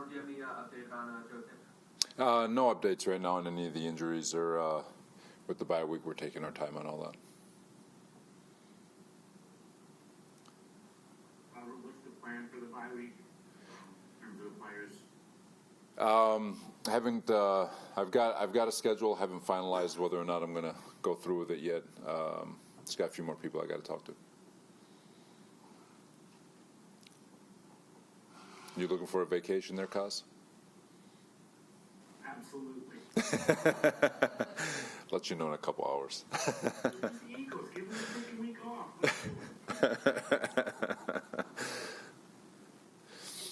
Robert, do you have any update on Joe Tippett? No updates right now on any of the injuries or with the bye week. We're taking our time on all that. Robert, what's the plan for the bye week in terms of the players? I've got a schedule. Haven't finalized whether or not I'm going to go through with it yet. Just got a few more people I got to talk to. You looking for a vacation there, Kaz? Absolutely. Let you know in a couple hours. The Eagles, give them a freaking week off.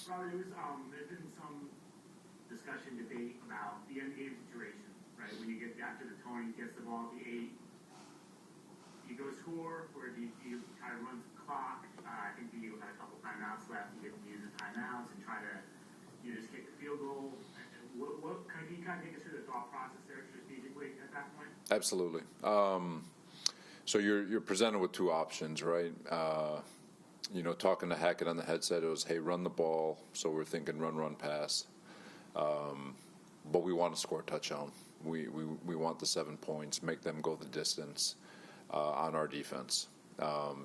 Robert, there's been some discussion, debate about the end game situation, right? When you get after the Tony gets the ball at the 8, do you go score, or do you try to run the clock? I think the Eagles had a couple timeouts left. You get to use the timeouts and try to just kick the field goal. What can you kind of take us through the thought process there strategically at that point? Absolutely. So you're presented with two options, right? Talking to Hackett on the headset, it was, hey, run the ball. So we're thinking run, pass. But we want to score a touchdown. We want the 7 points, make them go the distance on our defense.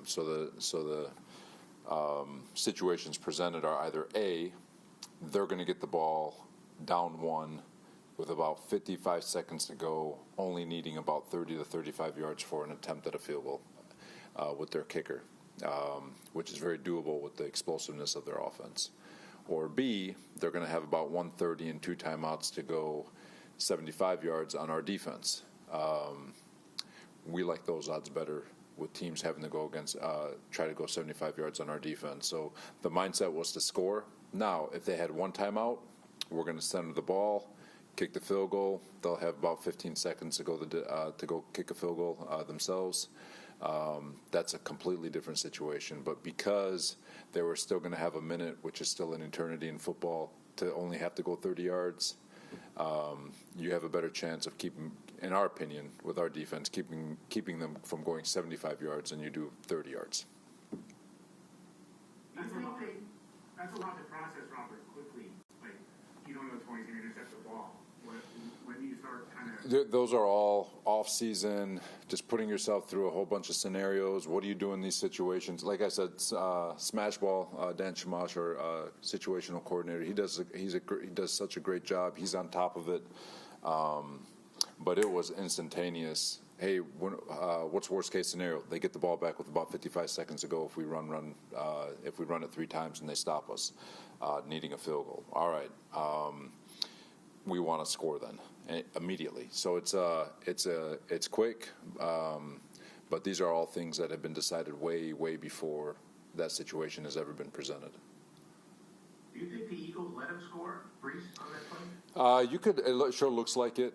So the situations presented are either A, they're going to get the ball down 1 with about 55 seconds to go, only needing about 30 to 35 yards for an attempt at a field goal with their kicker, which is very doable with the explosiveness of their offense. Or B, they're going to have about 1:30 and 2 timeouts to go 75 yards on our defense. We like those odds better with teams having to go against, try to go 75 yards on our defense. So the mindset was to score. Now, if they had 1 timeout, we're going to send them the ball, kick the field goal. They'll have about 15 seconds to go kick a field goal themselves. That's a completely different situation. But because they were still going to have a minute, which is still an eternity in football, to only have to go 30 yards, you have a better chance of keeping, in our opinion, with our defense, keeping them from going 75 yards than you do 30 yards. That's a lot to process, Robert, quickly. Like, you don't know Tony's going to intercept the ball. When do you start kind of... Those are all off-season, just putting yourself through a whole bunch of scenarios. What do you do in these situations? Like I said, Smash Ball, Dan Shamash, our situational coordinator, he does such a great job. He's on top of it. But it was instantaneous. Hey, what's worst case scenario? They get the ball back with about 55 seconds to go if we run it 3 times and they stop us, needing a field goal. All right. We want to score then immediately. So it's quick, but these are all things that have been decided way before that situation has ever been presented. Do you think the Eagles let him score, Brees, on that play? You could. It sure looks like it.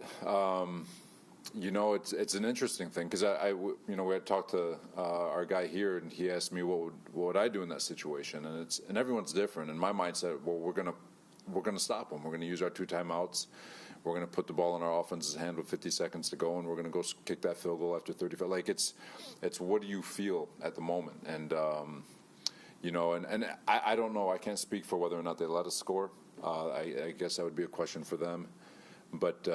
It's an interesting thing because we had talked to our guy here, and he asked me what would I do in that situation, and everyone's different. And my mindset, well, we're gonna stop them. We're gonna use our 2 timeouts. We're gonna put the ball in our offense's hand with 50 seconds to go, and we're gonna go kick that field goal after 35. Like it's what do you feel at the moment, and I don't know. I can't speak for whether or not they let us score. I guess that would be a question for them, but.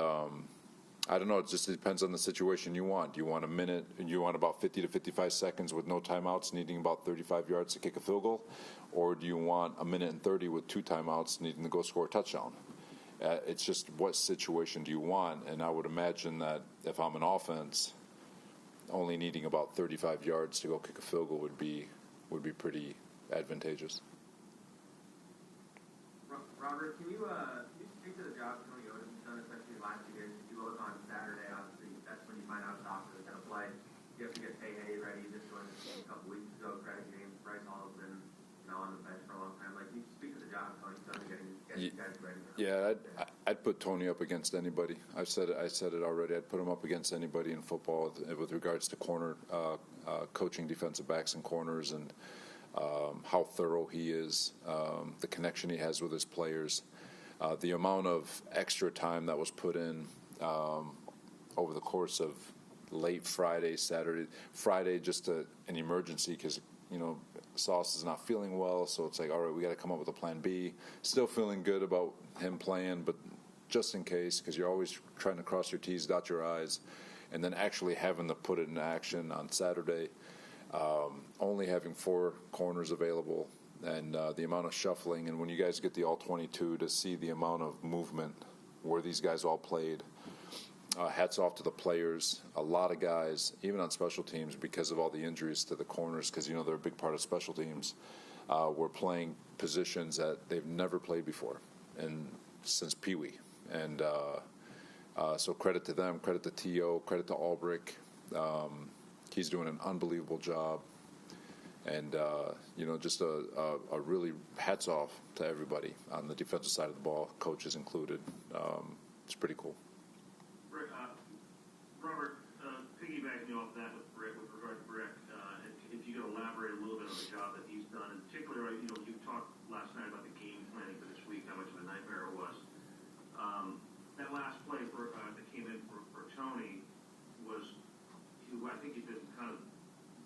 I don't know. It just depends on the situation you want. Do you want a minute? You want about 50 to 55 seconds with no timeouts, needing about 35 yards to kick a field goal? Or do you want a minute and 30 with 2 timeouts, needing to go score a touchdown? It's just what situation do you want? And I would imagine that if I'm an offense, only needing about 35 yards to go kick a field goal would be pretty advantageous. Robert, can you speak to the job Tony Otis has done, especially the last 2 years? If you look on Saturday, obviously, that's when you find out the offer is going to play. You have to get Hay ready. Just joined the team a couple weeks ago. Credit game. Bryce Hall's been on the bench for a long time. Like, can you speak to the job Tony's done getting you guys ready? Yeah, I'd put Tony up against anybody. I said it already. I'd put him up against anybody in football with regards to corner coaching defensive backs and corners and how thorough he is, the connection he has with his players, the amount of extra time that was put in over the course of late Friday, Saturday, Friday, just an emergency because Sauce is not feeling well, so it's like, all right, we got to come up with a plan B. Still feeling good about him playing, but just in case, because you're always trying to cross your T's, dot your I's, and then actually having to put it in action on Saturday. Only having 4 corners available, and the amount of shuffling, and when you guys get the all 22 to see the amount of movement where these guys all played. Hats off to the players. A lot of guys, even on special teams, because of all the injuries to the corners, because they're a big part of special teams, were playing positions that they've never played before, and since Pee Wee. And so credit to them, credit to T.O., credit to Albrick. He's doing an unbelievable job. And, just a really hats off to everybody on the defensive side of the ball, coaches included. It's pretty cool. Robert, piggybacking off that with regard to Brick, if you could elaborate a little bit on the job that he's done, in particular, you talked last night about the game planning for this week, how much of a nightmare it was. That last play that came in for Tony was, I think he'd been kind of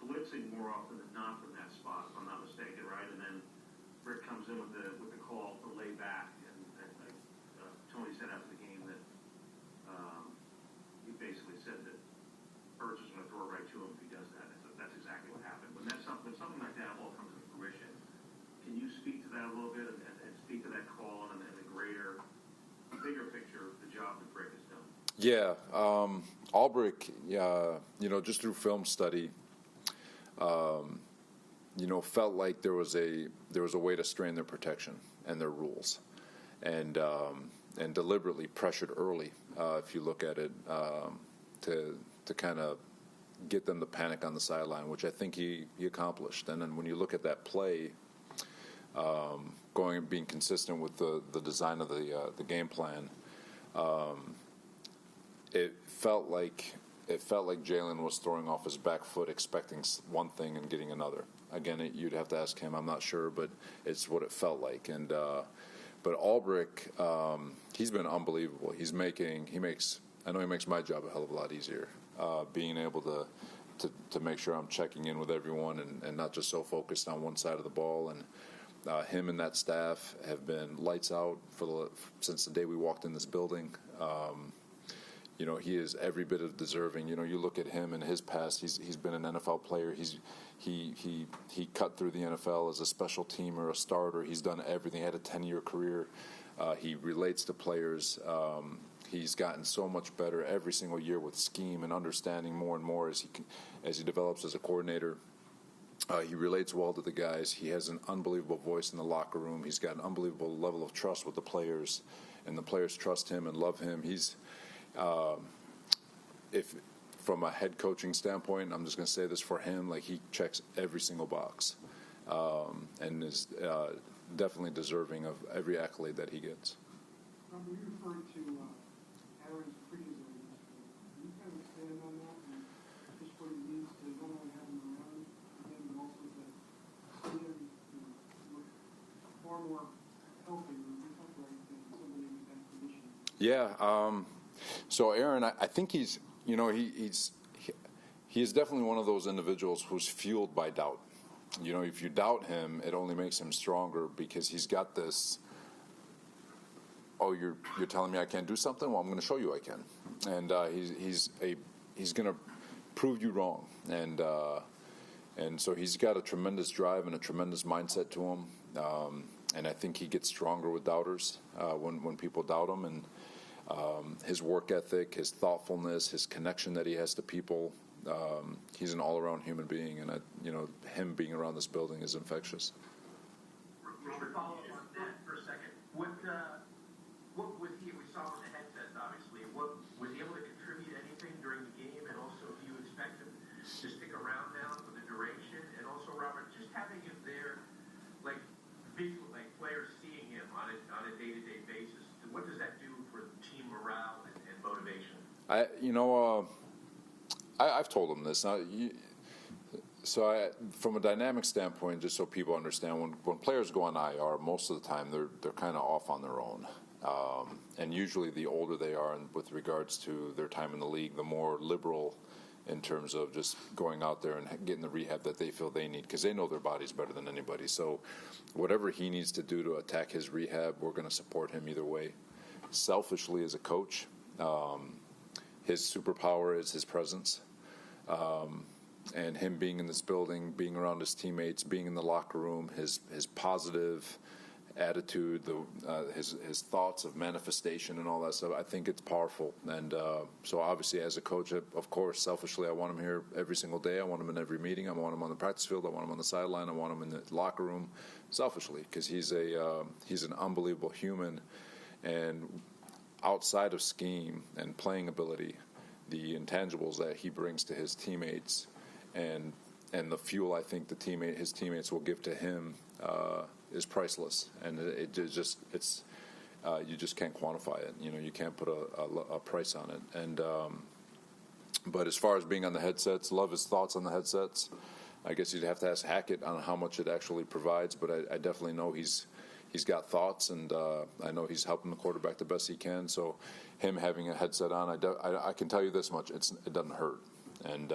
blitzing more often than not from that spot, if I'm not mistaken, right? And then Brick comes in with the call to lay back, and Tony said after the game that he basically said that Burch is going to throw it right to him if he does that. And so that's exactly what happened. When something like that all comes to fruition, can you speak to that a little bit and speak to that call and the bigger picture of the job that Brick has done? Yeah, Albrick, just through film study, felt like there was a way to strain their protection and their rules, and deliberately pressured early. If you look at it, to kind of get them to panic on the sideline, which I think he accomplished. And then when you look at that play, being consistent with the design of the game plan, it felt like Jalen was throwing off his back foot, expecting one thing and getting another. Again, you'd have to ask him. I'm not sure, but it's what it felt like. And but Albrick, he's been unbelievable. He makes my job a hell of a lot easier. Being able to make sure I'm checking in with everyone and not just so focused on one side of the ball. And him and that staff have been lights out since the day we walked in this building. He is every bit of deserving. You look at him and his past. He's been an NFL player. He cut through the NFL as a special teamer, a starter. He's done everything. He had a 10-year career. He relates to players. He's gotten so much better every single year with scheme and understanding more and more as he develops as a coordinator. He relates well to the guys. He has an unbelievable voice in the locker room. He's got an unbelievable level of trust with the players, and the players trust him and love him. If from a head coaching standpoint, I'm just going to say this for him, like he checks every single box, and is definitely deserving of every accolade that he gets. Robert, you referred to Aaron's criticism. Can you kind of expand on that and just what it means to not only have him around again, but also to see him look far more healthy or upright than somebody in that condition? Yeah. So Aaron, I think he is definitely one of those individuals who's fueled by doubt. If you doubt him, it only makes him stronger because he's got this. Oh, you're telling me I can't do something? Well, I'm going to show you I can. And he's going to prove you wrong. And so he's got a tremendous drive and a tremendous mindset to him. And I think he gets stronger with doubters when people doubt him. And his work ethic, his thoughtfulness, his connection that he has to people. He's an all-around human being, and him being around this building is infectious. Robert, follow up on that for a second. What was he? We saw with the headsets, obviously. What was he able to contribute anything during the game? And also, do you expect him to stick around now for the duration? And also, Robert, just having him there, like visual, like players seeing him on a day-to-day basis. What does that do for team morale and motivation? I've told him this. From a dynamic standpoint, just so people understand, when players go on IR, most of the time they're kind of off on their own. And usually the older they are with regards to their time in the league, the more liberal in terms of just going out there and getting the rehab that they feel they need, because they know their bodies better than anybody. So whatever he needs to do to attack his rehab, we're going to support him either way. Selfishly, as a coach, his superpower is his presence. And him being in this building, being around his teammates, being in the locker room, his positive attitude, his thoughts of manifestation and all that stuff, I think it's powerful. And so obviously as a coach, of course, selfishly, I want him here every single day. I want him in every meeting. I want him on the practice field. I want him on the sideline. I want him in the locker room, selfishly, because he's an unbelievable human. And outside of scheme and playing ability, the intangibles that he brings to his teammates and the fuel I think his teammates will give to him is priceless, and you just can't quantify it. You can't put a price on it. And but as far as being on the headsets, love his thoughts on the headsets. I guess you'd have to ask Hackett on how much it actually provides, but I definitely know he's got thoughts, and I know he's helping the quarterback the best he can. So him having a headset on, I can tell you this much: it doesn't hurt, and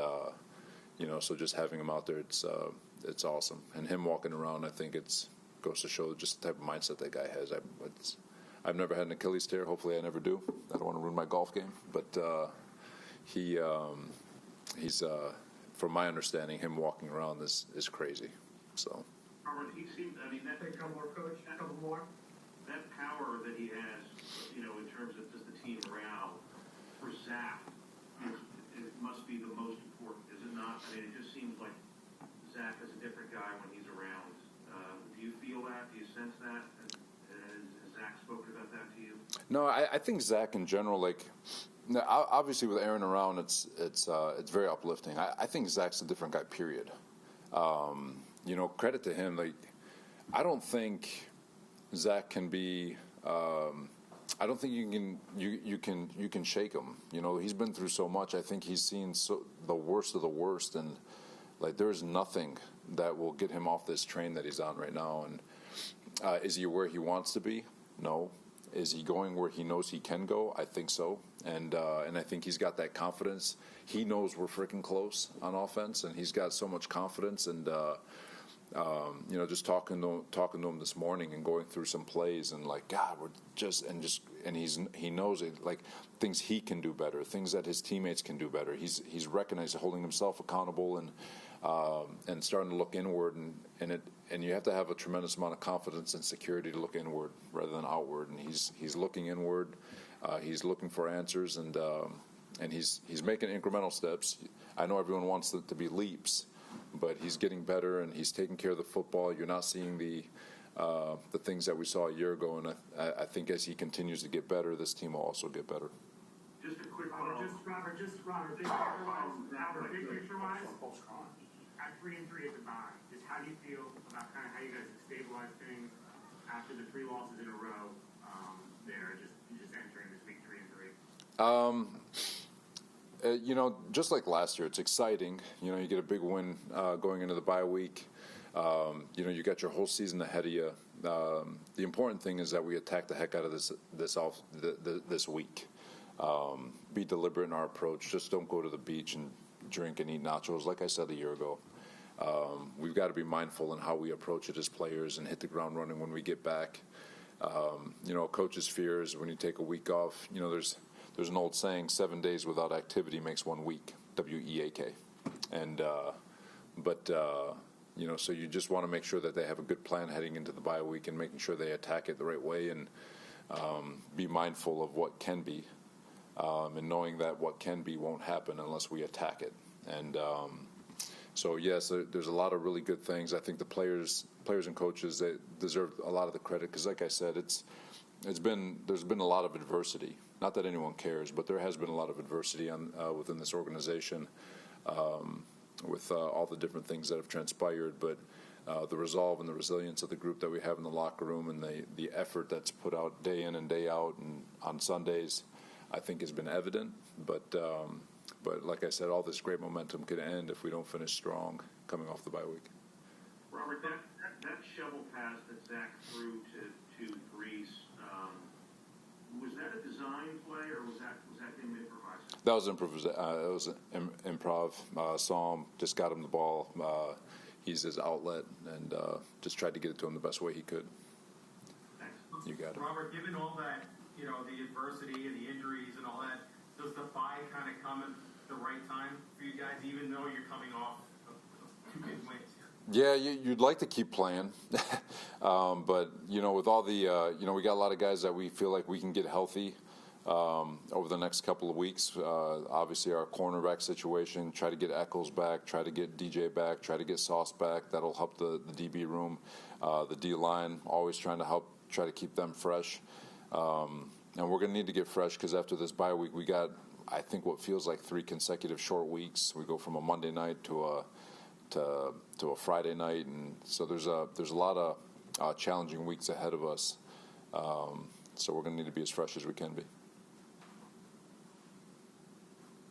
so just having him out there, it's awesome. And him walking around, I think goes to show just the type of mindset that guy has. I've never had an Achilles tear. Hopefully, I never do. I don't want to ruin my golf game, but he's from my understanding, him walking around is crazy. So. Robert, he seemed, that A couple more, Coach. A couple more. That power that he has, in terms of just the team morale, for Zach, it must be the most important, is it not? It just seems like Zach is a different guy when he's around. Do you feel that? Do you sense that? Has Zach spoken about that to you? No, I think Zach in general, obviously with Aaron around, it's very uplifting. I think Zach's a different guy, period. Credit to him. I don't think Zach can be. I don't think you can shake him. He's been through so much. I think he's seen the worst of the worst, and there's nothing that will get him off this train that he's on right now. And is he where he wants to be? No. Is he going where he knows he can go? I think so. And I think he's got that confidence. He knows we're freaking close on offense, and he's got so much confidence. And just talking to him this morning and going through some plays, and God, he knows it, things he can do better, things that his teammates can do better. He's recognized, holding himself accountable, and starting to look inward, and you have to have a tremendous amount of confidence and security to look inward rather than outward. And he's looking inward, he's looking for answers, and he's making incremental steps. I know everyone wants it to be leaps, but he's getting better, and he's taking care of the football. You're not seeing the things that we saw a year ago, and I think as he continues to get better, this team will also get better. Just a quick Robert, big picture-wise, at 3-3 at the bye, just how do you feel about kind of how you guys have stabilized things after the 3 losses in a row there, just entering this week 3-3? Just like last year, it's exciting. You get a big win going into the bye week. You got your whole season ahead of you. The important thing is that we attack the heck out of this week. Be deliberate in our approach. Just don't go to the beach and drink and eat nachos, like I said a year ago. We've got to be mindful in how we approach it as players and hit the ground running when we get back. A coach's fear is when you take a week off. There's an old saying: 7 days without activity makes 1 week. WEAK. And so you just want to make sure that they have a good plan heading into the bye week and making sure they attack it the right way, and be mindful of what can be, and knowing that what can be won't happen unless we attack it. And so yes, there's a lot of really good things. I think the players and coaches, they deserve a lot of the credit, because like I said, there's been a lot of adversity. Not that anyone cares, but there has been a lot of adversity within this organization, with all the different things that have transpired. But the resolve and the resilience of the group that we have in the locker room, and the effort that's put out day in and day out and on Sundays, I think has been evident. But like I said, all this great momentum could end if we don't finish strong coming off the bye week. Robert, that shovel pass that Zach threw to Brees, was that a design play, or was that him improvising? That was improv. Saw him, just got him the ball. He's his outlet, and just tried to get it to him the best way he could. Thanks. You got it. Robert, given all that, you know, the adversity and the injuries and all that, does the bye kind of come at the right time for you guys, even though you're coming off of 2 big wins here? Yeah, you'd like to keep playing, but you know, with all the we got a lot of guys that we feel like we can get healthy over the next couple of weeks. Obviously, our cornerback situation, try to get Eccles back, try to get DJ back, try to get Sauce back. That'll help the DB room. The D-line, always trying to help, try to keep them fresh. And we're going to need to get fresh because after this bye week, we got, I think, what feels like 3 consecutive short weeks. We go from a Monday night to a Friday night, and so there's a lot of challenging weeks ahead of us. So we're going to need to be as fresh as we can be.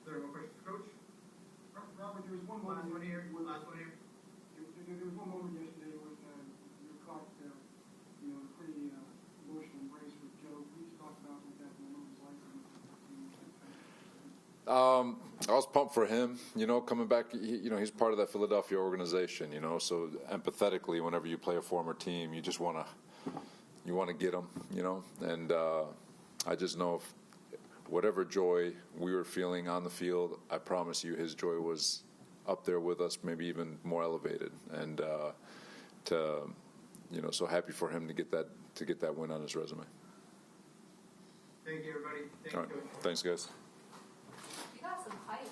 There are no questions, Coach? Robert, there was one moment. Last one here. Last one here. There was one moment yesterday with you were caught, a pretty emotional embrace with Joe. Can you just talk about what that moment was like? I was pumped for him, coming back. He's part of that Philadelphia organization, so empathetically, whenever you play a former team, you just want to get him, and I just know if whatever joy we were feeling on the field, I promise you his joy was up there with us, maybe even more elevated, and so happy for him to get that win on his resume. Thank you, everybody. Thank All you, right. Coach. Thanks, guys. You got some height.